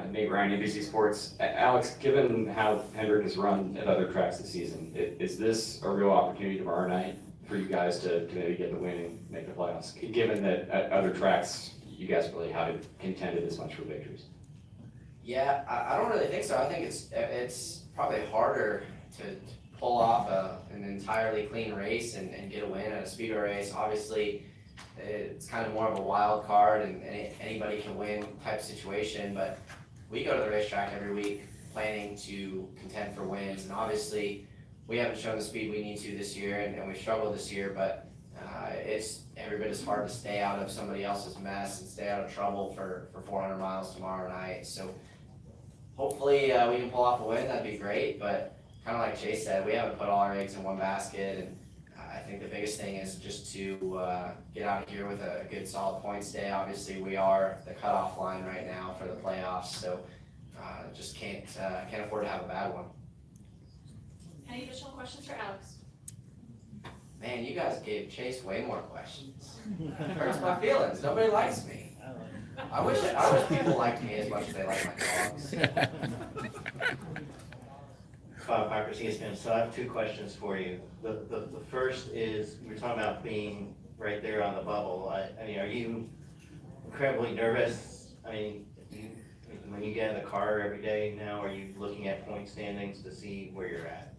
Nate Ryan, NBC Sports. Alex, given how Hendrick has run at other tracks this season, is this a real opportunity tomorrow night for you guys to maybe get the win and make the playoffs? Given that at other tracks, you guys really haven't contended as much for victories. Yeah, I don't really think so. I think it's probably harder to pull off an entirely clean race and get a win at a speedway race. Obviously, it's kind of more of a wild card and anybody can win type situation, but we go to the racetrack every week planning to contend for wins, and obviously we haven't shown the speed we need to this year, and we've struggled this year, but it's every bit as hard to stay out of somebody else's mess and stay out of trouble for 400 miles tomorrow night. So hopefully we can pull off a win. That'd be great, but kind of like Chase said, we haven't put all our eggs in one basket, and I think the biggest thing is just to get out of here with a good solid points day. Obviously we are the cutoff line right now for the playoffs, so just can't afford to have a bad one. Any additional questions for Alex? Man, you guys gave Chase way more questions. Hurts my feelings. Nobody likes me. I wish people liked me as much as they like my dogs. Bob Parker, CSM. So I have two questions for you. The first is, we're talking about being right there on the bubble. I mean, are you incredibly nervous? I mean, when you get in the car every day now, are you looking at point standings to see where you're at?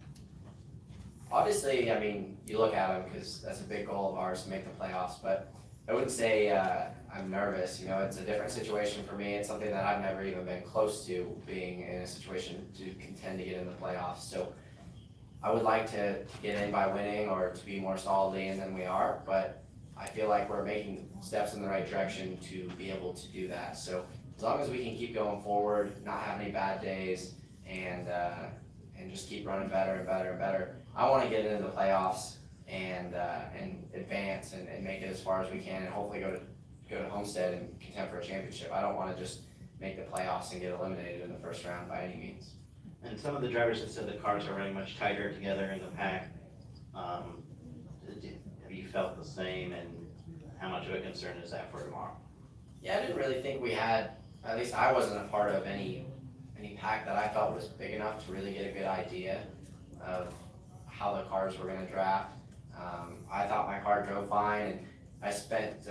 Obviously, I mean, you look at them because that's a big goal of ours to make the playoffs, but I wouldn't say I'm nervous. You know, it's a different situation for me. It's something that I've never even been close to being in a situation to contend to get in the playoffs. So I would like to get in by winning or to be more solidly in than we are, but I feel like we're making steps in the right direction to be able to do that. So as long as we can keep going forward, not have any bad days, and just keep running better and better and better, I want to get into the playoffs and advance and make it as far as we can, and hopefully go to Homestead and contend for a championship. I don't want to just make the playoffs and get eliminated in the first round by any means. And some of the drivers have said the cars are running much tighter together in the pack. Have you felt the same, and how much of a concern is that for tomorrow? Yeah, I didn't really think we had, at least I wasn't a part of any pack that I felt was big enough to really get a good idea of how the cars were going to draft. I thought my car drove fine, and I spent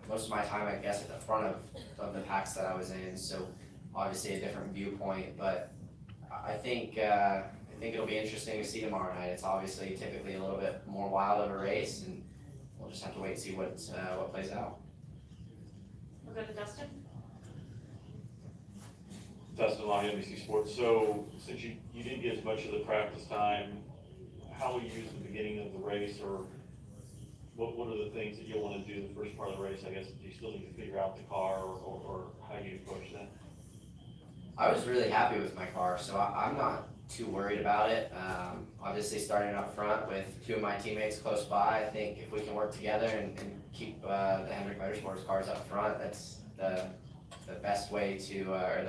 most of my time, I guess, at the front of the packs that I was in, so obviously a different viewpoint, but I think it'll be interesting to see tomorrow night. It's obviously typically a little bit more wild of a race, and we'll just have to wait and see what plays out. We'll go to Dustin. Dustin Long, NBC Sports. So since you didn't get as much of the practice time, how will you use the beginning of the race, or what are the things that you'll want to do the first part of the race? I guess, do you still need to figure out the car or how you approach that? I was really happy with my car, so I'm not too worried about it. Obviously starting up front with two of my teammates close by, I think if we can work together and keep the Hendrick Motorsports cars up front, that's the best way to, or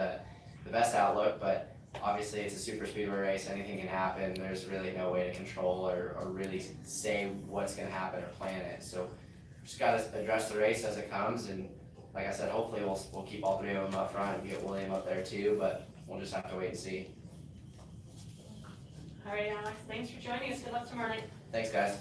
the best outlook, but obviously it's a super speedway race, anything can happen. There's really no way to control or really say what's gonna happen or plan it. So just gotta address the race as it comes, and like I said, hopefully we'll keep all three of them up front and get William up there too, but we'll just have to wait and see. All right, Alex, thanks for joining us. Good luck tomorrow night. Thanks, guys.